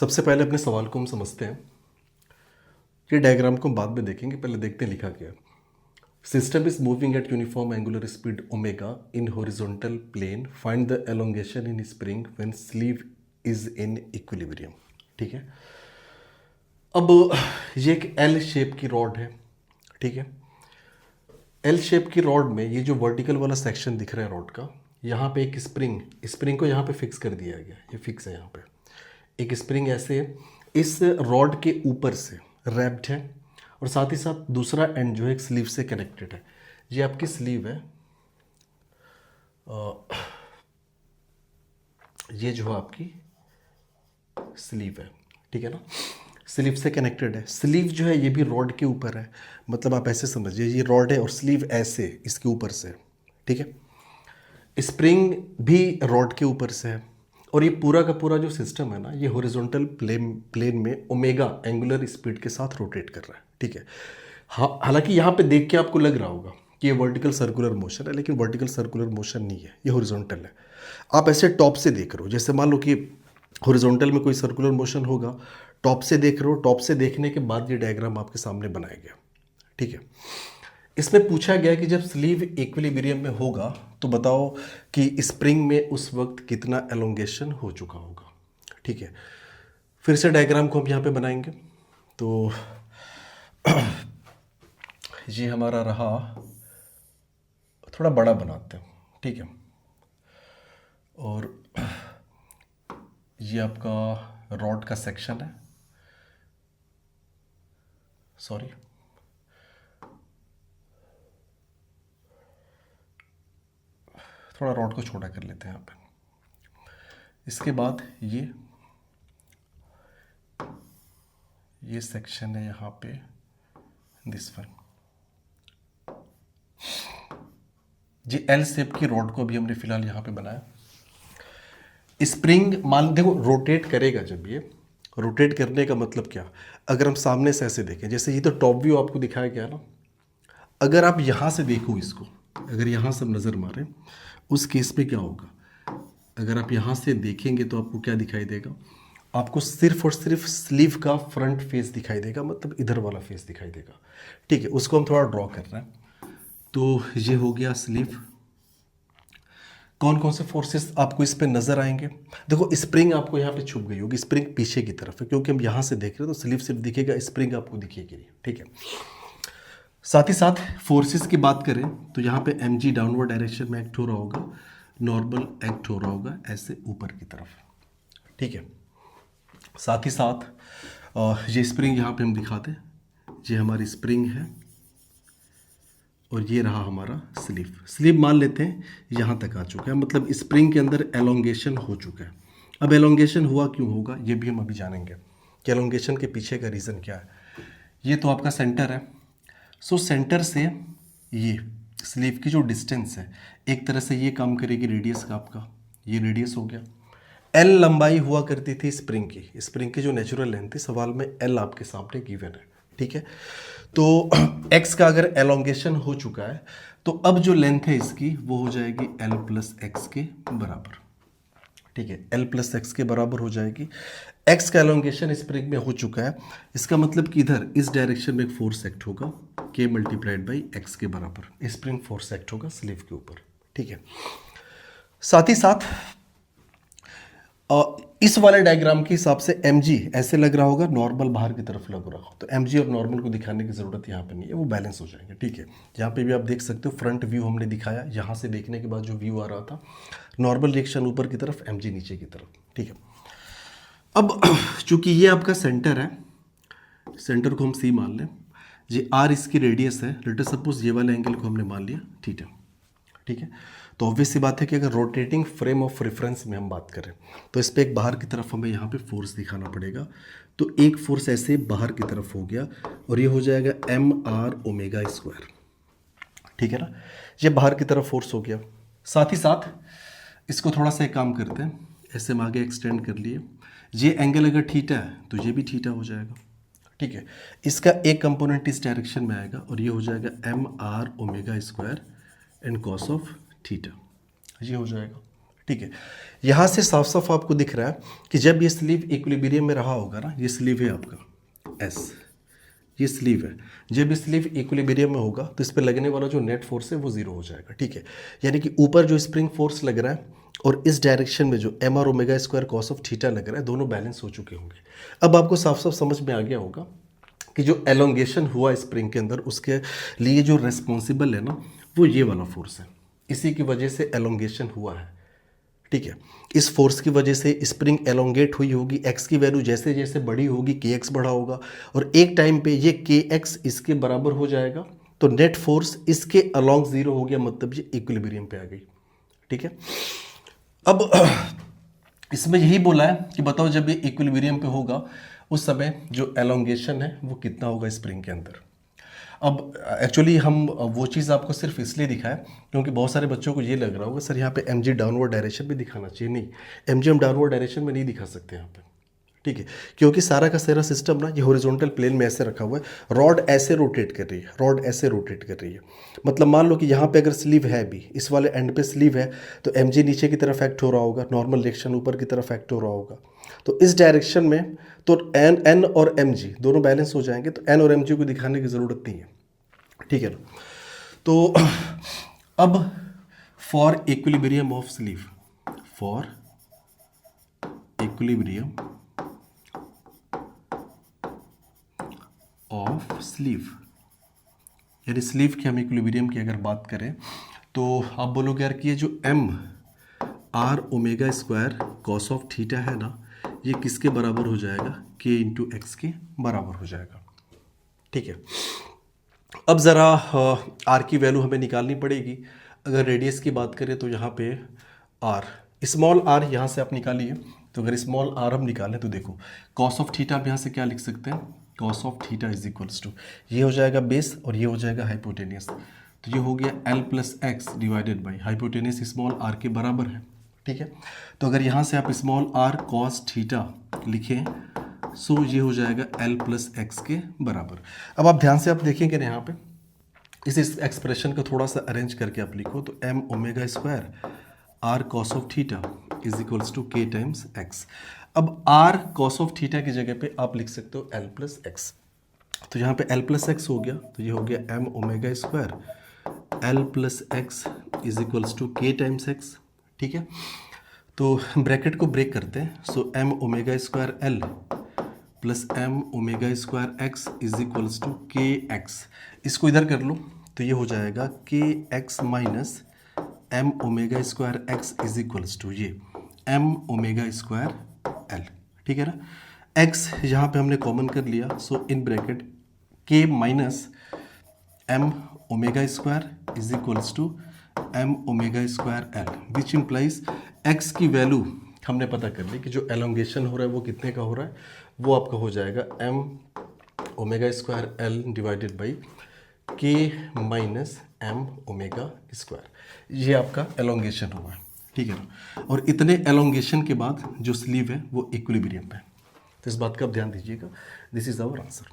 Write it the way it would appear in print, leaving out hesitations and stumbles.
सबसे पहले अपने सवाल को हम समझते हैं। ये डायग्राम को हम बाद में देखेंगे, पहले देखते हैं लिखा क्या है। System is moving at uniform angular speed omega in horizontal plane, find the elongation in spring when sleeve is in equilibrium. ठीक है, अब ये एक एल शेप की रॉड है। ठीक है, एल शेप की रॉड में ये जो वर्टिकल वाला सेक्शन दिख रहा है रॉड का, यहाँ पे एक स्प्रिंग को यहाँ पे फिक्स कर दिया गया। ये फिक्स है, यहाँ पे एक स्प्रिंग ऐसे इस रॉड के ऊपर से रैप्ड है, और साथ ही साथ दूसरा एंड जो है एक स्लीव से कनेक्टेड है। ये आपकी स्लीव है, ये जो है आपकी स्लीव है। ठीक है ना, स्लीव से कनेक्टेड है। स्लीव जो है ये भी रॉड के ऊपर है, मतलब आप ऐसे समझिए ये रॉड है और स्लीव ऐसे इसके ऊपर से। ठीक है, स्प्रिंग भी रॉड के ऊपर से है, और ये पूरा का पूरा जो सिस्टम है ना, ये हॉरिजॉन्टल प्लेन में ओमेगा एंगुलर स्पीड के साथ रोटेट कर रहा है। ठीक है, हाँ, हालांकि यहाँ पे देख के आपको लग रहा होगा कि ये वर्टिकल सर्कुलर मोशन है, लेकिन वर्टिकल सर्कुलर मोशन नहीं है, ये हॉरिजॉन्टल है। आप ऐसे टॉप से देख रहे हो, जैसे मान लो कि हॉरिजॉन्टल में कोई सर्कुलर मोशन होगा, टॉप से देख रहे हो, टॉप से देखने के बाद ये डायग्राम आपके सामने बनाया गया। ठीक है, इसमें पूछा गया कि जब स्लीव इक्विलिब्रियम में होगा तो बताओ कि स्प्रिंग में उस वक्त कितना एलोंगेशन हो चुका होगा। ठीक है, फिर से डायग्राम को हम यहाँ पे बनाएंगे। तो ये हमारा रहा, थोड़ा बड़ा बनाते हैं। ठीक है, और ये आपका रॉड का सेक्शन है, सॉरी, थोड़ा रॉड को छोटा कर लेते हैं यहाँ पे। इसके बाद ये सेक्शन है यहाँ पे, this one. G L shape की रॉड को भी हमने फिलहाल यहाँ पे बनाया। स्प्रिंग मान देखो रोटेट करेगा, जब ये रोटेट करने का मतलब क्या, अगर हम सामने से ऐसे देखें, जैसे ये तो टॉप व्यू आपको दिखाया गया ना, अगर आप यहाँ से देखो इसको, अगर यहाँ से हम नज़र मारें, उस केस में क्या होगा, अगर आप यहाँ से देखेंगे तो आपको क्या दिखाई देगा, आपको सिर्फ और सिर्फ स्लीव का फ्रंट फेस दिखाई देगा, मतलब इधर वाला फेस दिखाई देगा। ठीक है, उसको हम थोड़ा ड्रॉ कर रहे हैं। तो ये हो गया स्लीव। कौन कौन से फोर्सेस आपको इस पे नजर आएंगे, देखो स्प्रिंग आपको यहाँ पे छुप गई होगी, स्प्रिंग पीछे की तरफ है, क्योंकि हम यहाँ से देख रहे हैं तो स्लीव सिर्फ दिखेगा, स्प्रिंग आपको दिखेगी नहीं। ठीक है, साथ ही साथ फोर्सेस की बात करें तो यहाँ पे mg डाउनवर्ड डायरेक्शन में एक्ट हो रहा होगा, नॉर्मल एक्ट हो रहा होगा ऐसे ऊपर की तरफ। ठीक है, साथ ही साथ ये स्प्रिंग यहाँ पे हम दिखाते हैं, ये हमारी स्प्रिंग है, और ये रहा हमारा स्लीव मान लेते हैं यहाँ तक आ चुका है, मतलब स्प्रिंग के अंदर एलोंगेशन हो चुका है। अब एलोंगेशन हुआ क्यों होगा ये भी हम अभी जानेंगे कि एलोंगेशन के पीछे का रीज़न क्या है। ये तो आपका सेंटर है, सो सेंटर से ये स्लीव की जो डिस्टेंस है, एक तरह से ये काम करेगी रेडियस का, आपका ये रेडियस हो गया। एल लंबाई हुआ करती थी स्प्रिंग की जो नेचुरल लेंथ थी, सवाल में एल आपके सामने गिवन है। ठीक है, तो x का अगर एलोंगेशन हो चुका है तो अब जो लेंथ है इसकी वो हो जाएगी l प्लस एक्स के बराबर। ठीक है, l प्लस एक्स के बराबर हो जाएगी। x का एलोंगेशन स्प्रिंग में हो चुका है, इसका मतलब कि इधर इस डायरेक्शन में एक फोर्स एक्ट होगा k मल्टीप्लाइड बाई एक्स के बराबर, स्प्रिंग फोर्स एक्ट होगा स्लीव के ऊपर। ठीक है, साथ ही साथ इस वाले डायग्राम के हिसाब से mg ऐसे लग रहा होगा, नॉर्मल बाहर की तरफ लग रहा हो, तो mg और नॉर्मल को दिखाने की ज़रूरत यहाँ पे नहीं है, वो बैलेंस हो जाएंगे। ठीक है, यहाँ पे भी आप देख सकते हो फ्रंट व्यू हमने दिखाया, यहाँ से देखने के बाद जो व्यू आ रहा था, नॉर्मल रिएक्शन ऊपर की तरफ, mg नीचे की तरफ। ठीक है, अब चूंकि ये आपका सेंटर है, सेंटर को हम c मान लें, ये r इसकी रेडियस है, लेट अस सपोज ये वाले एंगल को हमने मान लिया थीटा। ठीक है, तो ऑब्वियस सी बात है कि अगर रोटेटिंग फ्रेम ऑफ रेफरेंस में हम बात करें तो इस पर एक बाहर की तरफ हमें यहाँ पे फोर्स दिखाना पड़ेगा, तो एक फोर्स ऐसे बाहर की तरफ हो गया, और ये हो जाएगा एम आर ओमेगा स्क्वायर। ठीक है ना, ये बाहर की तरफ फोर्स हो गया। साथ ही साथ इसको थोड़ा सा एक काम करते हैं, ऐसे हम आगे एक्सटेंड कर लिए, ये एंगल अगर थीटा है तो ये भी थीटा हो जाएगा। ठीक है, इसका एक कंपोनेंट इस डायरेक्शन में आएगा, और ये हो जाएगा M R omega square and cos of theta, ये हो जाएगा। ठीक है, यहाँ से साफ साफ आपको दिख रहा है कि जब ये स्लीव इक्विलिब्रियम में रहा होगा ना, ये स्लीव है आपका एस, ये स्लीव है, जब ये स्लीव इक्विलिब्रियम में होगा तो इस पर लगने वाला जो नेट फोर्स है वो जीरो हो जाएगा। ठीक है, यानी कि ऊपर जो स्प्रिंग फोर्स लग रहा है और इस डायरेक्शन में जो M R omega square cos of theta लग रहा है, दोनों बैलेंस हो चुके होंगे। अब आपको साफ साफ समझ में आ गया होगा कि जो एलोंगेशन हुआ स्प्रिंग के अंदर उसके लिए जो रेस्पॉन्सिबल है ना, वो ये वाला फोर्स है, इसी की वजह से एलोंगेशन हुआ है। ठीक है, इस फोर्स की वजह से स्प्रिंग एलोंगेट हुई होगी, एक्स की वैल्यू जैसे जैसे बड़ी होगी के एक्स बढ़ा होगा, और एक टाइम पे ये के एक्स इसके बराबर हो जाएगा, तो नेट फोर्स इसके अलोंग जीरो हो गया, मतलब ये इक्विलिब्रियम पे आ गई। ठीक है, अब इसमें यही बोला है कि बताओ जब ये इक्विलिब्रियम पे होगा उस समय जो एलोंगेशन है वो कितना होगा स्प्रिंग के अंदर। अब एक्चुअली हम वो चीज़ आपको सिर्फ इसलिए दिखाया क्योंकि बहुत सारे बच्चों को ये लग रहा होगा सर यहाँ पे एम जी डाउनवर्ड डायरेक्शन भी दिखाना चाहिए। नहीं, एम जी हम डाउनवर्ड डायरेक्शन में नहीं दिखा सकते यहाँ पे। ठीक है, क्योंकि सारा का सारा सिस्टम ना ये हॉरिजॉन्टल प्लेन में ऐसे रखा हुआ है, रॉड ऐसे रोटेट कर रही है, रॉड ऐसे रोटेट कर रही है। मतलब मान लो कि यहाँ पे अगर स्लीव है भी, इस वाले एंड पे स्लीव है, तो एम जी नीचे की तरफ एक्ट हो रहा होगा, नॉर्मल डायरेक्शन ऊपर की तरफ एक्ट हो रहा होगा। तो इस डायरेक्शन में तो एन और एम जी दोनों बैलेंस हो जाएंगे, तो एन और एम जी को दिखाने की ज़रूरत नहीं है। ठीक है ना, तो अब for equilibrium of sleeve, for equilibrium of sleeve, यानी स्लीव की हम इक्विलिब्रियम की अगर बात करें तो आप बोलोगे यार कि ये जो M R omega square cos of theta है ना, ये किसके बराबर हो जाएगा, के इंटू एक्स के बराबर हो जाएगा। ठीक है, अब ज़रा आर की वैल्यू हमें निकालनी पड़ेगी। अगर रेडियस की बात करें तो यहाँ पे आर, स्मॉल आर यहाँ से आप निकालिए, तो अगर स्मॉल आर हम निकालें तो देखो कॉस ऑफ थीटा आप यहाँ से क्या लिख सकते हैं, cos of theta is equals to, ये हो जाएगा बेस और ये हो जाएगा हाइपोटेनियस, तो ये हो गया L plus X divided by hypotenuse small R के बराबर है। ठीक है, तो अगर यहाँ से आप स्मॉल आर कॉस थीटा लिखें सो ये हो जाएगा एल प्लस एक्स के बराबर। अब आप ध्यान से आप देखेंगे ना यहाँ पे इस एक्सप्रेशन को थोड़ा सा अरेंज करके आप लिखो, तो M omega square R cos of theta is equals to K times X. अब आर कॉस ऑफ थीटा की जगह पे आप लिख सकते हो एल प्लस एक्स, तो यहाँ पे एल प्लस एक्स हो गया, तो ये हो गया M omega square L plus X is equals to K times X. ठीक है, तो ब्रैकेट को ब्रेक करते हैं, so M omega square L plus M omega square X is equals to K X. इसको इधर कर लो तो ये हो जाएगा K X minus M omega square X is equals to ये एम ओमेगा स्क्वायर एल। ठीक है ना, एक्स यहाँ पे हमने कॉमन कर लिया, so in bracket K minus M omega square is equals to M omega square L, which implies X की वैल्यू हमने पता कर ली कि जो एलोंगेशन हो रहा है वो कितने का हो रहा है, वो आपका हो जाएगा M omega square L divided by K minus M omega square, ये आपका एलोंगेशन हुआ है। ठीक है ना, और इतने एलोंगेशन के बाद जो स्लीव है वो इक्विलिब्रियम पे है, तो इस बात का आप ध्यान दीजिएगा। This is our answer.